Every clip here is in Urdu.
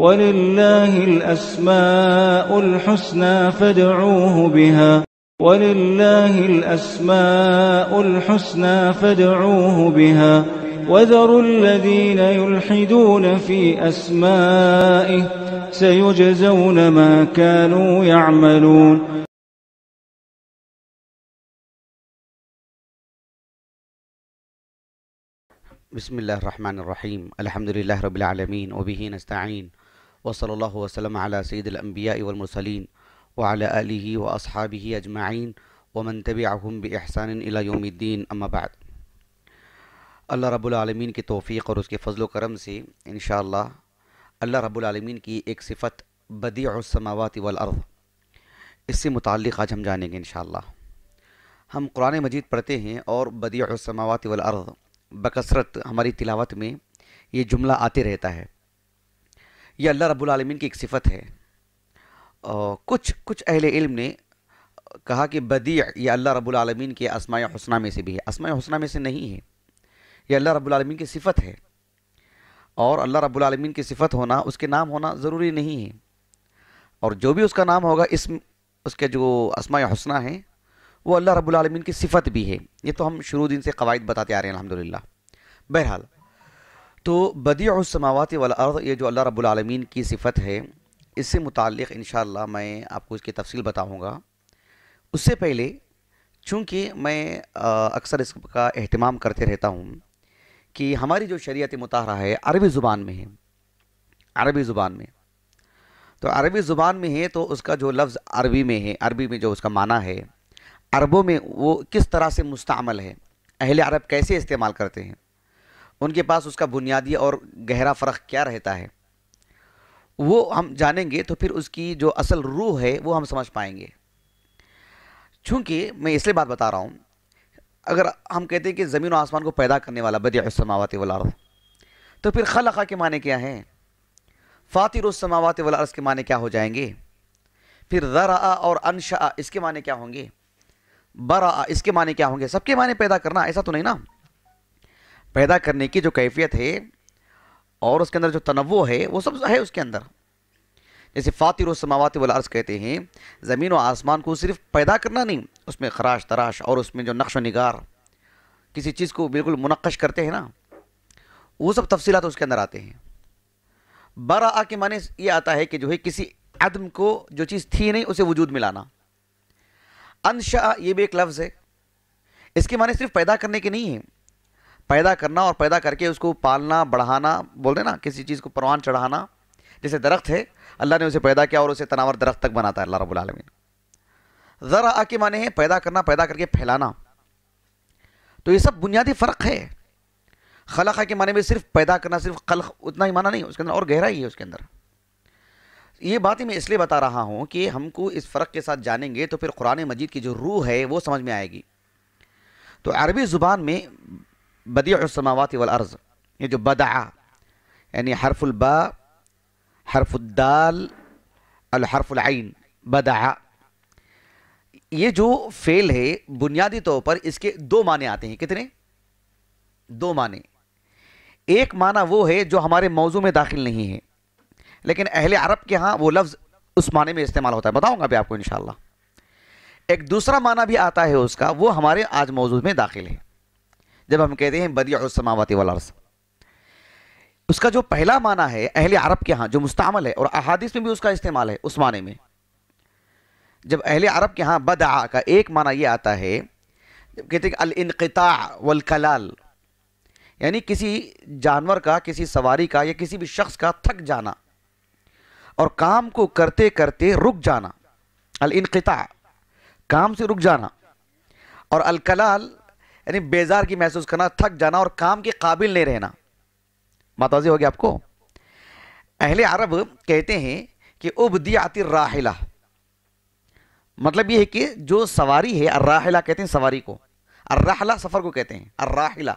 وَلِلَّهِ الْأَسْمَاءُ الْحُسْنَى فَادْعُوهُ بِهَا وَلِلَّهِ الْأَسْمَاءُ الْحُسْنَى فَادْعُوهُ بِهَا وَذَرُوا الَّذِينَ يُلْحِدُونَ فِي أَسْمَائِهِ سَيُجْزَوْنَ مَا كَانُوا يَعْمَلُونَ. بسم اللہ الرحمن الرحیم الحمدللہ رب العالمین وبہ نستعین وصلی اللہ وسلم علی سید الانبیاء والمرسلین وعلی آلہ واصحابہ اجمعین ومن تبعہم بإحسان الی یوم الدین اما بعد. اللہ رب العالمین کی توفیق اور اس کے فضل و کرم سے انشاءاللہ اللہ رب العالمین کی ایک صفت بدیع السماوات والارض، اس سے متعلق آج ہم جانیں گے انشاءاللہ. ہم قرآن مجید پڑھتے ہیں اور بدیع السماوات والارض بکثرت ہماری تلاوت میں یہ جملہ آتے رہتا ہے. یہ اللہ رب العالمین کی ایک صفت ہے. کچھ اہل علم نے کہا کہ بدیع یہ اللہ رب العالمین کے اسماء حسنہ میں سے بھی ہے. اسماء حسنہ میں سے نہیں ہے، یہ اللہ رب العالمین کی صفت ہے. اور اللہ رب العالمین کی صفت ہونا، اس کے نام ہونا ضروری نہیں ہے. اور جو بھی اس کا نام ہوگا، اسم اس کے جو اسماء حسنہ ہیں وہ اللہ رب العالمین کی صفت بھی ہے. یہ تو ہم شروع دن سے قواعد بتاتے آ رہے ہیں الحمدللہ. بہرحال تو بدیع السماوات والارض یہ جو اللہ رب العالمین کی صفت ہے، اس سے متعلق انشاءاللہ میں آپ کو اس کی تفصیل بتاؤں گا. اس سے پہلے چونکہ میں اکثر اس کا اہتمام کرتے رہتا ہوں کہ ہماری جو شریعت مطہرہ ہے عربی زبان میں ہے. عربی زبان میں تو عربی زبان میں ہے تو اس کا جو لفظ عربی میں ہے، عربی میں جو اس کا معنی ہے، عربوں میں وہ کس طرح سے مستعمل ہے، اہل عرب کیسے استعمال کرتے ہیں، ان کے پاس اس کا بنیادی اور گہرا فرق کیا رہتا ہے، وہ ہم جانیں گے تو پھر اس کی جو اصل روح ہے وہ ہم سمجھ پائیں گے. چونکہ میں اس لیے بات بتا رہا ہوں، اگر ہم کہتے ہیں کہ زمین و آسمان کو پیدا کرنے والا بدیع السماوات والارض، تو پھر خلق کے معنی کیا ہیں، فاطر السماوات والارض کے معنی کیا ہو جائیں گے، پھر ذرا اور انشاء اس کے معنی کیا ہوں گے، برا اس کے معنی کیا ہوں گے. سب کے معنی پیدا کرنا ایسا تو نہیں نا. پیدا کرنے کی جو کیفیت ہے اور اس کے اندر جو تنوع ہے وہ سب ہے اس کے اندر. جیسے فاطر السماوات والارض کہتے ہیں، زمین و آسمان کو صرف پیدا کرنا نہیں، اس میں خراش تراش اور اس میں جو نقش و نگار کسی چیز کو بالکل منقش کرتے ہیں نا، وہ سب تفصیلات اس کے اندر آتے ہیں. برا کے معنی یہ آتا ہے کہ جو ہے کسی عدم کو جو چیز تھی نہیں اسے وجود میں لانا. انشاء یہ بھی ایک لفظ ہے، اس کے معنی صرف پیدا کرنے کے نہیں ہیں، پیدا کرنا اور پیدا کر کے اس کو پالنا بڑھانا، بولتے ہیں نا کسی چیز کو پروان چڑھانا. جیسے درخت ہے، اللہ نے اسے پیدا کیا اور اسے تناور درخت تک بناتا ہے اللہ رب العالمین. ذرا کے معنی ہے پیدا کرنا، پیدا کر کے پھیلانا. تو یہ سب بنیادی فرق ہے. خلق کے معنی میں صرف پیدا کرنا، صرف خلق اتنا ہی معنی نہیں، اس کے اندر اور گہرائی ہے اس کے اندر. یہ باتیں میں اس لیے بتا رہا ہوں کہ ہم کو اس فرق کے ساتھ جانیں گے تو پھر قرآن مجید کی جو روح ہے وہ سمجھ میں آئے گی. تو عربی زبان میں بدیع السماوات والارض، یہ جو بدع یعنی حرف الباء، حرف الدال، الحرف العین، بدع، یہ جو فعل ہے بنیادی طور پر اس کے دو معنی آتے ہیں. کتنے؟ دو معنی. ایک معنی وہ ہے جو ہمارے موضوع میں داخل نہیں ہے، لیکن اہل عرب کے ہاں وہ لفظ اس معنی میں استعمال ہوتا ہے، بتاؤں گا بھی آپ کو انشاءاللہ. ایک دوسرا معنی بھی آتا ہے اس کا، وہ ہمارے آج موضوع میں داخل ہے. جب ہم کہتے ہیں بدیع السماوات والارض، اس کا جو پہلا معنی ہے اہل عرب کے ہاں جو مستعمل ہے، اور احادیث میں بھی اس کا استعمال ہے اس معنی میں. جب اہل عرب کے ہاں بدع کا ایک معنی یہ آتا ہے، جب کہتے ہیں کہ الانقطاع والکلال، یعنی کسی جانور کا، کسی سواری کا یا کسی بھی شخص کا تھک جانا اور کام کو کرتے کرتے رک جانا. الانقطاع کام سے رک جانا، اور الکلال یعنی بیزار کی محسوس کرنا، تھک جانا اور کام کے قابل نہیں رہنا. بات واضح ہوگی آپ کو. اہل عرب کہتے ہیں کہ ابدیعت الراحلہ، مطلب یہ ہے کہ جو سواری ہے، الراحلہ کہتے ہیں سواری کو، الراحلہ سفر کو کہتے ہیں، الراحلہ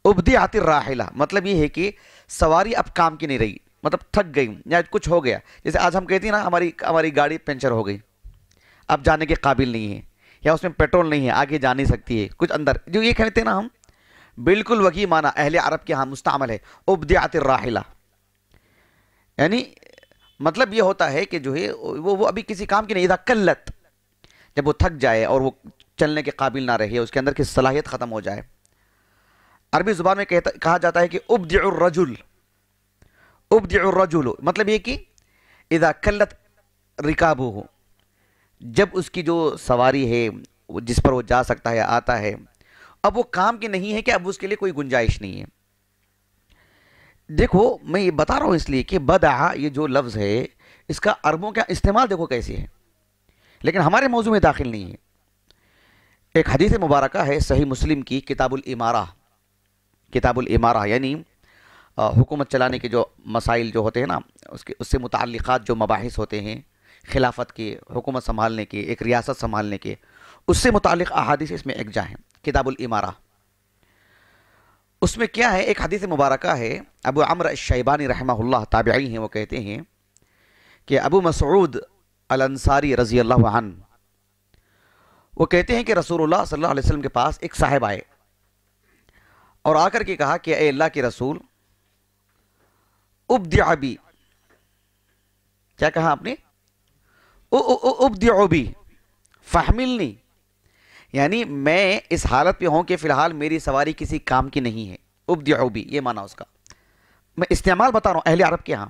ابدیعت الراحلہ مطلب یہ ہے کہ سواری اب کام کی نہیں رہی، مطلب تھک گئی یا کچھ ہو گیا. جیسے آج ہم کہتے ہیں نا ہماری گاڑی پنچر ہو گئی، اب جانے کے قابل نہیں ہے، یا اس میں پیٹرول نہیں ہے، آگے جا نہیں سکتی ہے، کچھ اندر جو یہ کہتے ہیں نا ہم، بالکل وہی معنی اہل عرب کے ہاں مستعمل ہے، ابدعت الراحلہ. یعنی مطلب یہ ہوتا ہے کہ جو ہے وہ ابھی کسی کام کی نہیں، اذا قلت، جب وہ تھک جائے اور وہ چلنے کے قابل نہ رہے، اس کے اندر کی صلاحیت ختم ہو جائے۔ عربی زبان میں کہا جاتا ہے کہ ابدع الرجل، ابدع الرجل، مطلب یہ کہ اذا قلت رکابہ، جب اس کی جو سواری ہے جس پر وہ جا سکتا ہے، آتا ہے، اب وہ کام کی نہیں ہے کہ اب اس کے لیے کوئی گنجائش نہیں ہے۔ دیکھو میں یہ بتا رہا ہوں اس لیے کہ بدع یہ جو لفظ ہے اس کا عربوں کا استعمال دیکھو کیسے ہے، لیکن ہمارے موضوع میں داخل نہیں ہے۔ ایک حدیث مبارکہ ہے صحیح مسلم کی، کتاب الامارہ، کتاب الامارہ یعنی حکومت چلانے کے جو مسائل جو ہوتے ہیں نا، اس سے متعلقات جو مباحث ہوتے ہیں، خلافت کے، حکومت سنبھالنے کے، ایک ریاست سنبھالنے کے، اس سے متعلق احادیث اس میں ایک جا ہیں، کتاب الامارہ۔ اس میں کیا ہے، ایک حدیث مبارکہ ہے، ابو عمرو الشیبانی رحمہ اللہ تابعی ہیں، وہ کہتے ہیں کہ ابو مسعود الانصاری رضی اللہ عنہ وہ کہتے ہیں کہ رسول اللہ صلی اللہ علیہ وسلم کے پاس ایک صاحب آئے اور آ کر کے کہا کہ اے اللہ کے رسول، ابدع بی، کیا کہا آپ نے؟ ابدع بی فحملنی، یعنی میں اس حالت پہ ہوں کہ فی الحال میری سواری کسی کام کی نہیں ہے، ابدع بی یہ معنی اس کا، میں استعمال بتا رہا ہوں اہل عرب کے ہاں،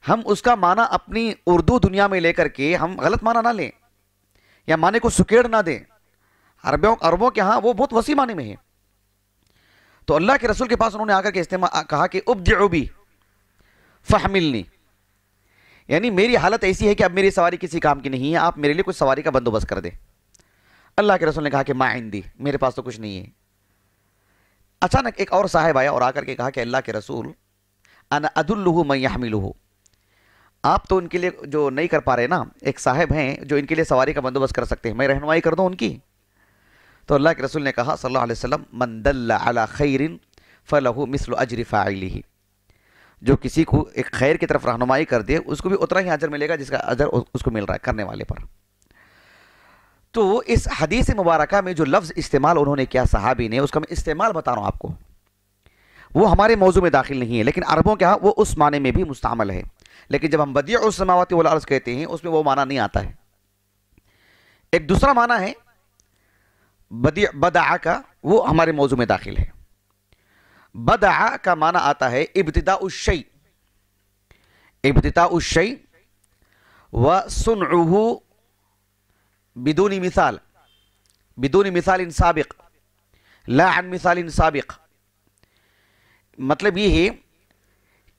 ہم اس کا معنی اپنی اردو دنیا میں لے کر کے ہم غلط معنی نہ لیں یا معنی کو سکیڑ نہ دیں، عربوں کے ہاں وہ بہت وسیع معنی میں ہے۔ تو اللہ کے رسول کے پاس انہوں نے آ کر کے کہا کہ ابدع بی فحملنی، یعنی میری حالت ایسی ہے کہ اب میری سواری کسی کام کی نہیں ہے، آپ میرے لیے کچھ سواری کا بندوبست کر دیں۔ اللہ کے رسول نے کہا کہ ما عندی، میرے پاس تو کچھ نہیں ہے۔ اچانک ایک اور صاحب آیا اور آ کر کے کہا کہ اللہ کے رسول، انا ادلہ من یحملہ، آپ تو ان کے لیے جو نہیں کر پا رہے نا، ایک صاحب ہیں جو ان کے لیے سواری کا بندوبست کر سکتے ہیں، میں رہنمائی کر دوں ان کی۔ تو اللہ کے رسول نے کہا صلی اللہ علیہ وسلم، من دل علی خیر فلہ مثل اجر فاعلہ، جو کسی کو ایک خیر کی طرف رہنمائی کر دے اس کو بھی اتنا ہی اجر ملے گا جس کا اجر اس کو مل رہا ہے کرنے والے پر۔ تو اس حدیث مبارکہ میں جو لفظ استعمال انہوں نے کیا صحابی نے، اس کا میں استعمال بتا رہا ہوں آپ کو، وہ ہمارے موضوع میں داخل نہیں ہے، لیکن عربوں کے ہاں وہ اس معنی میں بھی مستعمل ہے۔ لیکن جب ہم بدیع السماوات والارض کہتے ہیں اس میں وہ معنی نہیں آتا ہے۔ ایک دوسرا معنی ہے بدع کا، وہ ہمارے موضوع میں داخل ہے۔ بدع کا معنی آتا ہے ابتداء الشیء، ابتداء الشیء وصنعه بدون مثال، بدون مثال سابق، لا عن مثال سابق۔ مطلب یہ ہے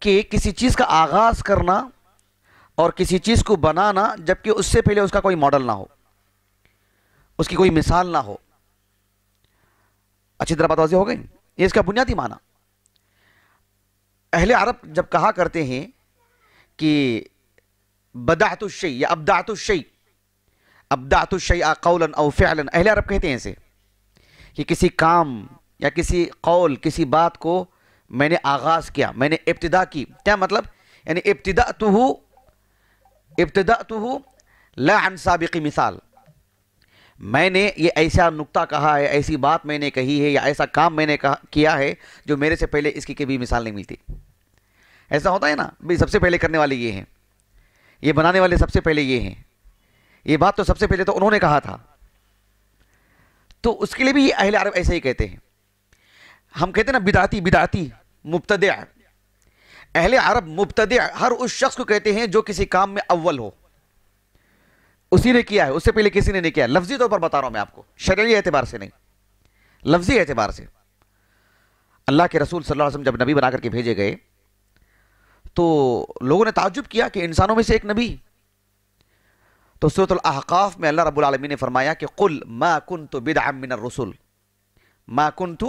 کہ کسی چیز کا آغاز کرنا اور کسی چیز کو بنانا جبکہ اس سے پہلے اس کا کوئی ماڈل نہ ہو، اس کی کوئی مثال نہ ہو۔ اچھی طرح بات واضح ہو گئی، یہ اس کا بنیادی معنی۔ اہل عرب جب کہا کرتے ہیں کہ بدعت الشیء یا ابدعت الشیء، ابدعت الشیء قولا او فعلا، اہل عرب کہتے ہیں اسے کہ کسی کام یا کسی قول، کسی بات کو میں نے آغاز کیا، میں نے ابتدا کی۔ کیا مطلب؟ یعنی ابتدأتہ لا عن سابق مثال، میں نے یہ ایسا نکتہ کہا ہے، ایسی بات میں نے کہی ہے یا ایسا کام میں نے کیا ہے جو میرے سے پہلے اس کی کبھی مثال نہیں ملتی۔ ایسا ہوتا ہے نا بھئی، سب سے پہلے کرنے والے یہ ہیں، یہ بنانے والے سب سے پہلے یہ ہیں، یہ بات تو سب سے پہلے تو انہوں نے کہا تھا۔ تو اس کے لیے بھی یہ اہل عرب ایسے ہی کہتے ہیں۔ ہم کہتے ہیں نا بدعتی، بدعتی مبتدع، اہل عرب مبتدع ہر اس شخص کو کہتے ہیں جو کسی کام میں اول ہو، اسی نے کیا ہے، اس سے پہلے کسی نے نہیں کیا۔ لفظی طور پر بتا رہا ہوں میں آپ کو، شرعی اعتبار سے نہیں، لفظی اعتبار سے۔ اللہ کے رسول صلی اللہ علیہ وسلم جب نبی بنا کر کے بھیجے گئے تو لوگوں نے تعجب کیا کہ انسانوں میں سے ایک نبی۔ تو سورۃ الاحقاف میں اللہ رب العالمین نے فرمایا کہ قل ما کنت بدعا من الرسل، ما کنت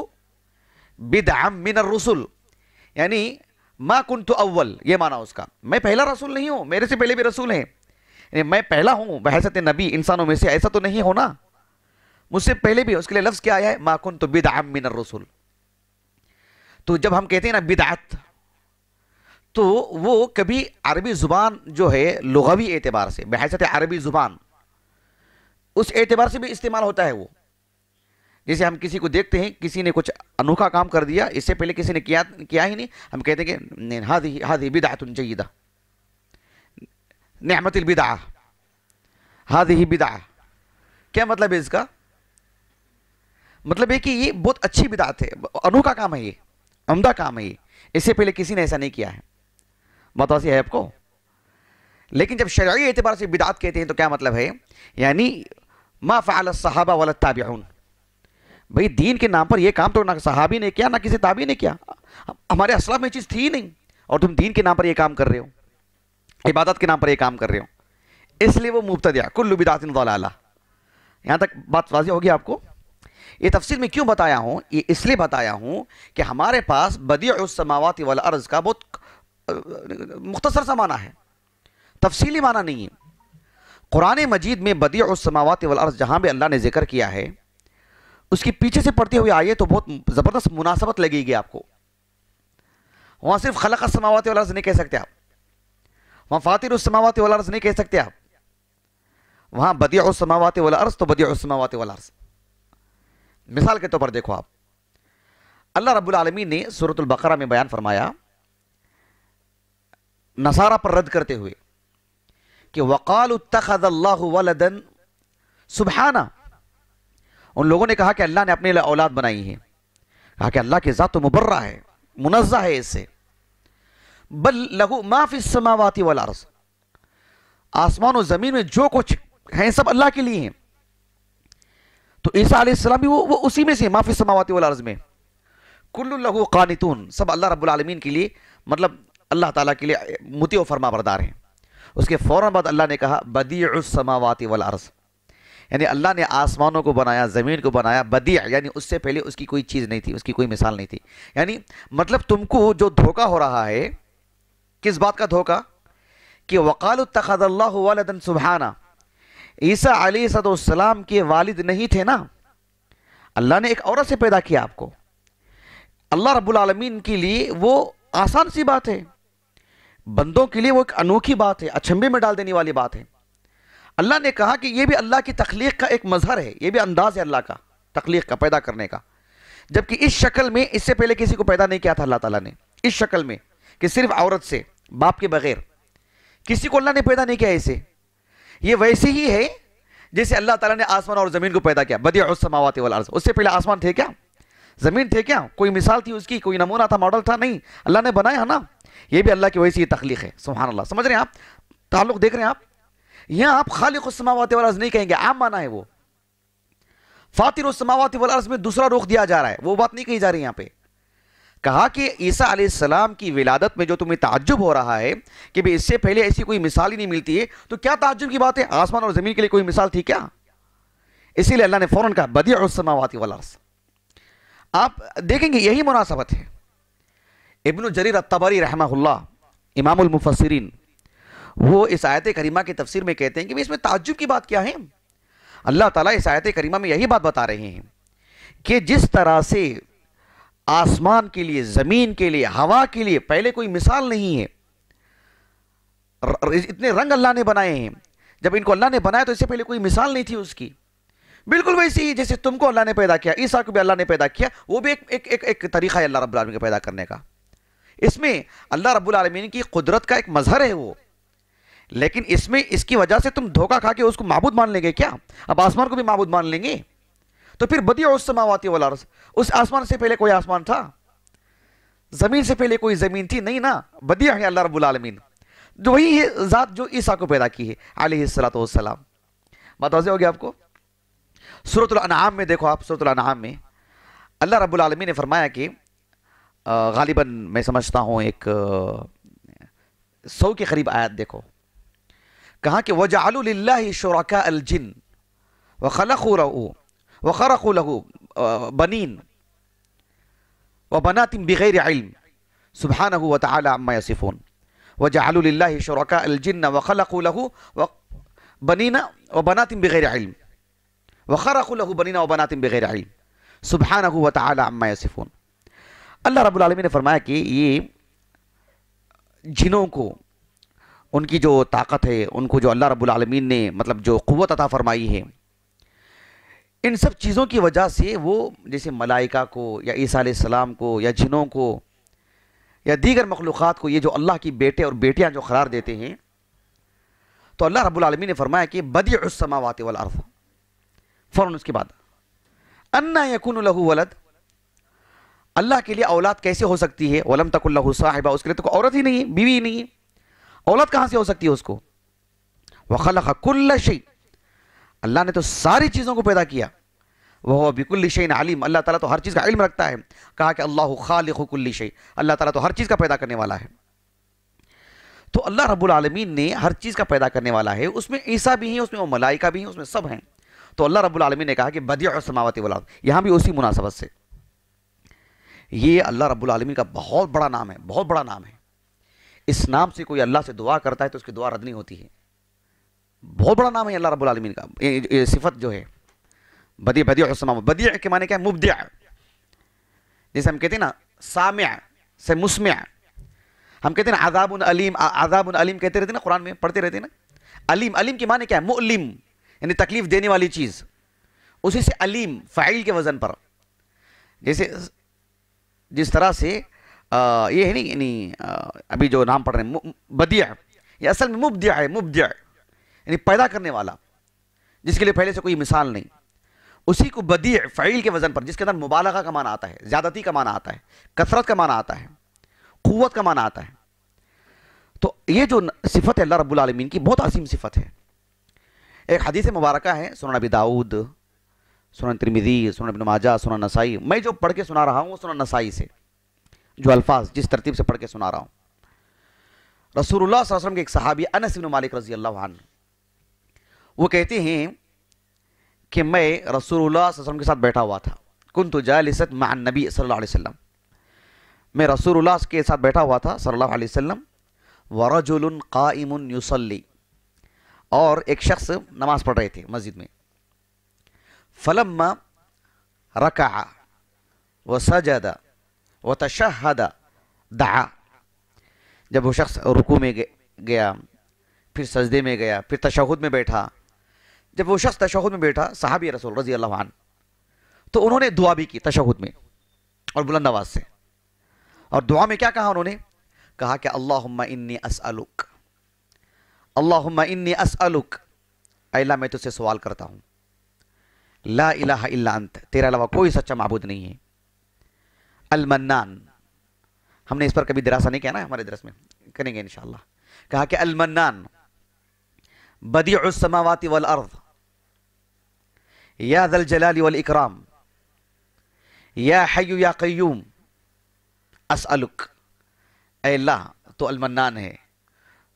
بدعا من الرسل، یعنی ما کنت اول، یہ معنی اس کا، میں پہلا رسول نہیں ہوں، میرے سے پہلے بھی رسول ہیں، یعنی میں پہلا ہوں بحیثیت نبی انسانوں میں سے، ایسا تو نہیں ہونا، مجھ سے پہلے بھی۔ اس کے لیے لفظ کیا آیا ہے؟ ما کنت بدعا من الرسل۔ تو جب ہم کہتے ہیں نا بدعت، تو وہ کبھی عربی زبان جو ہے لغوی اعتبار سے، بحیثیت عربی زبان، اس اعتبار سے بھی استعمال ہوتا ہے وہ۔ جیسے ہم کسی کو دیکھتے ہیں، کسی نے کچھ انوکھا کام کر دیا، اس سے پہلے کسی نے کیا ہی نہیں، ہم کہتے ہیں کہ ہذه بدعۃ جیدہ، نعمت البدعہ، ہذه بدعہ. کیا مطلب ہے اس کا؟ مطلب ہے کہ یہ بہت اچھی بدعت ہے، انوکھا کام ہے، یہ عمدہ کام ہے، یہ اس سے پہلے کسی نے ایسا نہیں کیا ہے. بات واضح ہے آپ کو؟ لیکن جب شرعی اعتبار سے بدعت کہتے ہیں تو کیا مطلب ہے؟ یعنی ما فعل الصحابہ ولا التابعون. بھئی دین کے نام پر یہ کام تو نہ صحابی نے کیا نہ کسی تابعی نے کیا، ہمارے اسلاف میں یہ چیز تھی ہی نہیں، اور تم دین کے نام پر یہ کام کر رہے ہو، عبادت کے نام پر یہ کام کر رہے ہو، اس لیے وہ مبتدع، کل بدعت ضلالہ. یہاں تک بات واضح ہوگی آپ کو؟ یہ تفصیل میں کیوں بتایا ہوں؟ یہ اس لیے بتایا ہوں کہ ہمارے پاس بدیع السماوات والارض کا بہت مختصر سا معنی ہے، تفصیلی معنی نہیں ہے. قرآن مجید میں بدیع السماوات والارض جہاں بھی اللہ نے ذکر کیا ہے، اس کی پیچھے سے پڑھتے ہوئے آئیے تو بہت زبردست مناسبت لگے گی آپ کو. وہاں صرف خلق السماوات والارض نہیں کہہ سکتے آپ، وہاں فاطر السماوات والارض نہیں کہہ سکتے آپ، وہاں بدیع السماوات والارض تو بدیع السماوات والارض. مثال کے طور پر دیکھو آپ، اللہ رب العالمین نے سورۃ البقرہ میں بیان فرمایا نصارہ پر رد کرتے ہوئے کہ وَقَالُوا اتَّخَذَ اللَّهُ وَلَدًا سبحانہ، ان لوگوں نے کہا کہ اللہ نے اپنے لیے اولاد بنائی ہے. کہا کہ اللہ کی ذات تو مبرہ ہے، منزہ ہے اس سے. بل لہو ما فی السماوات والارض، آسمان و زمین میں جو کچھ ہیں سب اللہ کے لیے ہیں. تو عیسیٰ علیہ السلام بھی وہ اسی میں سے، ما فی السماوات والارض میں. کل لہو قانتون، سب اللہ رب العالمین کے لیے، مطلب اللہ تعالیٰ کے لیے مطیع و فرما بردار ہیں. اس کے فوراً بعد اللہ نے کہا بدیع السماوات والارض، یعنی اللہ نے آسمانوں کو بنایا، زمین کو بنایا. بدیع یعنی اس سے پہلے اس کی کوئی چیز نہیں تھی، اس کی کوئی مثال نہیں تھی. یعنی مطلب تم کو جو دھوکہ ہو رہا ہے، کس بات کا دھوکہ؟ کہ وَقَالُوا اتَّخَذَ اللَّهُ وَلَدًا سُبْحَانَهُ، عیسیٰ علیہ السلام کے والد نہیں تھے نا، اللہ نے ایک عورت سے پیدا کیا آپ کو. اللہ رب العالمین کے لیے وہ آسان سی بات ہے، بندوں کے لیے وہ ایک انوکھی بات ہے، اچھمبے میں ڈال دینے والی بات ہے. اللہ نے کہا کہ یہ بھی اللہ کی تخلیق کا ایک مظہر ہے، یہ بھی انداز ہے اللہ کا تخلیق کا، پیدا کرنے کا. جبکہ اس شکل میں اس سے پہلے کسی کو پیدا نہیں کیا تھا اللہ تعالیٰ نے، اس شکل میں کہ صرف عورت سے، باپ کے بغیر کسی کو اللہ نے پیدا نہیں کیا اسے. یہ ویسے ہی ہے جیسے اللہ تعالیٰ نے آسمان اور زمین کو پیدا کیا، بدیع السماوات والارض. اس سے پہلے آسمان تھے کیا؟ زمین تھے کیا؟ کوئی مثال تھی اس کی؟ کوئی نمونہ تھا، ماڈل تھا؟ نہیں، اللہ نے بنایا نا. یہ بھی اللہ کی ویسی تخلیق ہے. سبحان اللہ. سمجھ رہے ہیں آپ تعلق؟ دیکھ رہے ہیں آپ؟ یہاں آپ خالق السماوات والارض نہیں کہیں گے، عام معنی ہے وہ. فاطر السماوات والارض میں دوسرا رخ دیا جا رہا ہے، وہ بات نہیں کہی جا رہی یہاں پہ. کہا کہ عیسیٰ علیہ السلام کی ولادت میں جو تمہیں تعجب ہو رہا ہے کہ اس سے پہلے ایسی کوئی مثال ہی نہیں ملتی ہے، تو کیا تعجب کی بات ہے؟ آسمان اور زمین کے لیے کوئی مثال تھی کیا؟ اسی لیے اللہ نے فوراً کہا بدیع السماوات والارض. آپ دیکھیں گے یہی مناسبت ہے. ابن جریر الطبری رحمہ اللہ، امام المفسرین، وہ اس آیت کریمہ کی تفسیر میں کہتے ہیں کہ اس میں تعجب کی بات کیا ہے؟ اللہ تعالیٰ اس آیت کریمہ میں یہی بات بتا رہے ہیں کہ جس طرح سے آسمان کے لیے، زمین کے لیے، ہوا کے لیے پہلے کوئی مثال نہیں ہے، اتنے رنگ اللہ نے بنائے ہیں، جب ان کو اللہ نے بنایا تو اس سے پہلے کوئی مثال نہیں تھی اس کی. بالکل ویسے ہی جیسے تم کو اللہ نے پیدا کیا، عیسیٰ کو بھی اللہ نے پیدا کیا، وہ بھی ایک طریقہ ہے اللہ رب العالمین کو پیدا کرنے کا. اس میں اللہ رب العالمین کی قدرت کا ایک مظہر ہے وہ. لیکن اس میں اس کی وجہ سے تم دھوکہ کھا کے اس کو معبود مان لیں گے کیا؟ اب آسمان کو بھی معبود مان لیں گے؟ تو پھر بدیع السماوات والارض، اس آسمان سے پہلے کوئی آسمان تھا؟ زمین سے پہلے کوئی زمین تھی؟ نہیں نا. بدیع ہے اللہ رب العالمین، جو وہی ذات جو عیسیٰ کو پیدا کی ہے علیہ السلام. بات واضح ہوگی آپ کو؟ سورۃ الانعام میں دیکھو آپ، سورۃ الانعام میں اللہ رب العالمین نے فرمایا کہ غالباً میں سمجھتا ہوں 100 کے قریب آیات دیکھو. کہا کہ وَجَعَلُوا لِلَّهِ شُرَكَاءَ الْجِنِّ وَخَرَقُوا لَهُ بَنِينَ وَبَنَاتٍ بِغَيْرِ عِلْمٍ سُبْحَانَهُ وَتَعَالَى عَمَّا يَصِفُونَ. وَجَعَلُوا لِلَّهِ شُرَكَاءَ الْجِنَّ وَخَلَقُوا لَهُ بَنِينَ وَبَنَاتٍ بِغَيْرِ عِلْمٍ وَخَرَقُوا لَهُ بَنِينَ وَبَنَاتٍ بِغَيْرِ عِلْمٍ سُبْحَانَهُ وَتَعَالَى عَمَّا يَصِفُونَ. اللہ رب العالمین نے فرمایا کہ یہ جنوں کو ان کی جو طاقت ہے، ان کو جو اللہ رب العالمین نے مطلب جو قوت عطا فرمائی ہے، ان سب چیزوں کی وجہ سے وہ جیسے ملائکہ کو یا عیسیٰ علیہ السلام کو یا جنوں کو یا دیگر مخلوقات کو یہ جو اللہ کی بیٹے اور بیٹیاں جو قرار دیتے ہیں، تو اللہ رب العالمین نے فرمایا کہ بدیع السماوات والارض، فوراً اس کے بعد انا یکون لہ ولد، اللہ کے لیے اولاد کیسے ہو سکتی ہے؟ ولم تکن لہ صاحبہ، اس کے لیے تو کوئی عورت ہی نہیں ہے، بیوی ہی نہیں ہے، اولاد کہاں سے ہو سکتی ہے اس کو؟ وخلق کل شیء، اللہ نے تو ساری چیزوں کو پیدا کیا، وہ بکل شیء علیم، اللہ تعالیٰ تو ہر چیز کا علم رکھتا ہے، کہا کہ اللہ خالق کل شیء، اللہ تعالیٰ تو ہر چیز کا پیدا کرنے والا ہے۔ تو اللہ رب العالمین نے ہر چیز کا پیدا کرنے والا ہے، اس میں عیسیٰ بھی ہیں، اس میں وہ ملائکہ بھی ہیں، اس میں سب ہیں۔ تو اللہ رب العالمین نے کہا کہ بدیع السماوات والارض، یہاں بھی اسی مناسبت سے یہ اللہ رب العالمین کا بہت بڑا نام ہے، بہت بڑا نام ہے۔ اس نام سے کوئی اللہ سے دعا کرتا ہے تو اس کی دعا رد نہیں ہوتی ہے، بہت بڑا نام ہے اللہ رب العالمین کا۔ یہ صفت جو ہے بدیع السماوات، بدیع کے معنی کیا ہے؟ مبدع، جیسے ہم کہتے ہیں نا سامع سے مسمع، ہم کہتے ہیں نا عذاب علیم، عذاب علیم کہتے رہتے ہیں نا، قرآن میں پڑھتے رہتے ہیں نا۔ علیم، علیم کے معنی کیا ہے؟ مؤلم، یعنی تکلیف دینے والی چیز، اسی سے علیم فاعل کے وزن پر، جیسے جس طرح سے یہ ہے نہیں، یعنی ابھی جو نام پڑھ رہے ہیں بدیع، یہ اصل میں مبدع ہے، مبدع یعنی پیدا کرنے والا، جس کے لیے پہلے سے کوئی مثال نہیں، اسی کو بدیع فعیل کے وزن پر، جس کے اندر مبالغہ کا معنی آتا ہے، زیادتی کا معنی آتا ہے، کثرت کا معنی آتا ہے، قوت کا معنی آتا ہے۔ تو یہ جو صفت ہے اللہ رب العالمین کی، بہت عظیم صفت ہے۔ ایک حدیث مبارکہ ہے سنن ابی داؤد، سنن ترمذی، سنن ابن ماجہ، سنن نسائی، میں جو پڑھ کے سنا رہا ہوں وہ سنن نسائی سے، جو الفاظ جس ترتیب سے پڑھ کے سنا رہا ہوں۔ رسول اللہ صلی اللہ علیہ وسلم کے ایک صحابی انس بن مالک رضی اللہ عنہ، وہ کہتے ہیں کہ میں رسول اللہ صلی اللہ علیہ وسلم کے ساتھ بیٹھا ہوا تھا، کنت جالسا مع النبی صلی اللہ علیہ وسلم، میں رسول اللہ کے ساتھ بیٹھا ہوا تھا صلی اللہ علیہ وسلم، ورجل قائم یصلی، اور ایک شخص نماز پڑھ رہے تھے مسجد میں، فلما رکع وسجد وتشہد دعا، جب وہ شخص رکوع میں گیا، پھر سجدے میں گیا، پھر تشہد میں بیٹھا، جب وہ شخص تشہد میں بیٹھا، صحابی رسول رضی اللہ عنہ، تو انہوں نے دعا بھی کی تشہد میں اور بلند آواز سے، اور دعا میں کیا کہا انہوں نے؟ کہا کہ اللہم انی اسألک، اللہم انی اسألک، اے اللہ میں تجھ سے سوال کرتا ہوں، لا الہ الا انت، تیرے علاوہ کوئی سچا معبود نہیں ہے، المنان، ہم نے اس پر کبھی دراسہ نہیں کیا نا، ہمارے درس میں کریں گے انشاءاللہ، کہا کہ المنان بدیع السماوات والارض یا ذا الجلال والاکرام یا حی یا قیوم اسألک، اے اللہ تو المنان ہے،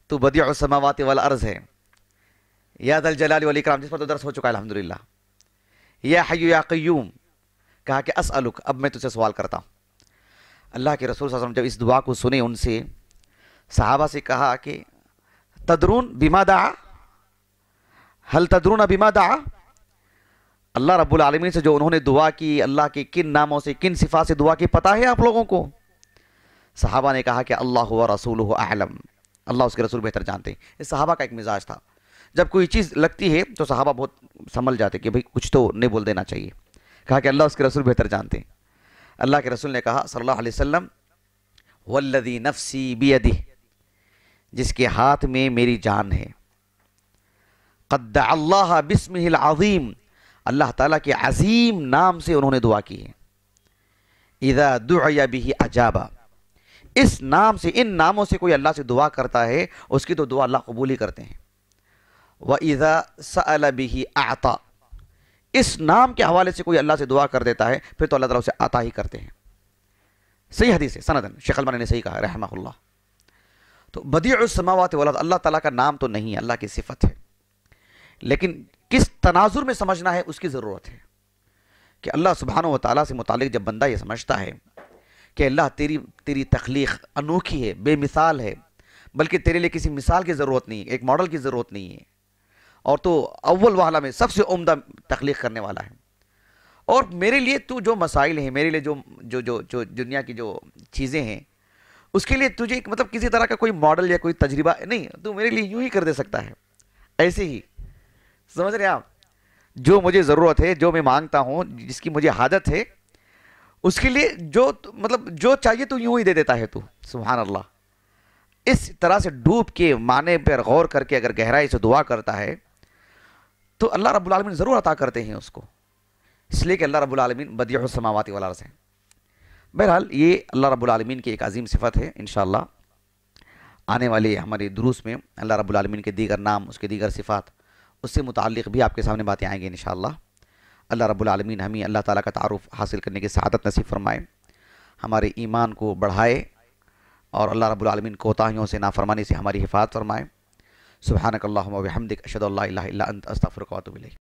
تو بدیع السماوات والارض ہے، یا ذا الجلال والاکرام جس پر تو درس ہو چکا ہے الحمدللہ، یا حی یا قیوم، کہا کہ اسألک، اب میں تجھ سے سوال کرتا ہوں۔ اللہ کے رسول صلی اللہ علیہ وسلم جب اس دعا کو سنے، ان سے صحابہ سے کہا کہ تدرون بما دعا، ہل تدرون بما دعا، اللہ رب العالمین سے جو انہوں نے دعا کی، اللہ کے کن ناموں سے کن صفات سے دعا کی پتہ ہے آپ لوگوں کو؟ صحابہ نے کہا کہ اللہ و رسولہ اعلم، اللہ اس کے رسول بہتر جانتے ہیں۔ اس صحابہ کا ایک مزاج تھا، جب کوئی چیز لگتی ہے تو صحابہ بہت سنبھل جاتے کہ بھئی کچھ تو نہیں بول دینا چاہیے، کہا کہ اللہ اس کے رسول بہتر جانتے ہیں۔ اللہ کے رسول نے کہا صلی اللہ علیہ وسلم والذی نفسی بیدہ، جس کے ہاتھ میں میری جان ہے، قد دعا اللہ باسمہ العظیم، اللہ تعالیٰ کے عظیم نام سے انہوں نے دعا کی ہے، اذا دعی بہ اجابا، اس نام سے، ان ناموں سے کوئی اللہ سے دعا کرتا ہے اس کی تو دعا اللہ قبول ہی کرتے ہیں، وَإِذَا سَأَلَ بِهِ أَعْطَى، اس نام کے حوالے سے کوئی اللہ سے دعا کر دیتا ہے پھر تو اللہ تعالیٰ اسے عطا ہی کرتے ہیں۔ صحیح حدیث ہے سندن، شیخ البانی نے صحیح کہا رحمہ اللہ۔ تو بدیع السماوات والارض اللہ تعالیٰ کا نام تو نہیں ہے، اللہ کی صفت ہے، لیکن کس تناظر میں سمجھنا ہے اس کی ضرورت ہے، کہ اللہ سبحانہ و تعالیٰ سے متعلق جب بندہ یہ سمجھتا ہے کہ اللہ تیری تخلیق انوکھی ہے، بے مثال ہے، بلکہ تیرے لیے کسی مثال کی ضرورت نہیں ہے، ایک ماڈل کی ضرورت نہیں ہے، اور تو اول وہلہ میں سب سے عمدہ تخلیق کرنے والا ہے، اور میرے لیے تو جو مسائل ہیں، میرے لیے جو دنیا کی جو چیزیں ہیں، اس کے لیے تجھے مطلب کسی طرح کا کوئی ماڈل یا کوئی تجربہ نہیں، تو میرے لیے یوں ہی کر دے سکتا ہے، ایسے ہی سمجھ رہے ہیں آپ؟ جو مجھے ضرورت ہے، جو میں مانگتا ہوں، جس کی مجھے حاجت ہے، اس کے لیے جو مطلب جو چاہیے تو یوں ہی دے دیتا ہے تو. سبحان اللہ. اس طرح سے ڈوب کے معنی پر غور کر کے اگر گہرائی سے دعا کرتا ہے تو اللہ رب العالمین ضرور عطا کرتے ہیں اس کو، اس لیے کہ اللہ رب العالمین بدیع السماوات والارض ہے. بہرحال یہ اللہ رب العالمین کی ایک عظیم صفت ہے. انشاءاللہ آنے والے ہمارے دروس میں اللہ رب العالمین کے دیگر نام، اس کے دیگر صفات، اس سے متعلق بھی آپ کے سامنے باتیں آئیں گے انشاءاللہ. اللہ رب العالمین ہمیں اللہ تعالیٰ کا تعارف حاصل کرنے کی سعادت نصیب فرمائے، ہمارے ایمان کو بڑھائے، اور اللہ رب العالمین کوتاہیوں سے، نافرمانی سے ہماری حفاظت فرمائے. سبحانک اللہم و بحمدک، اشہد ان لا الہ الا انت، استغفرک و اتوب الیک.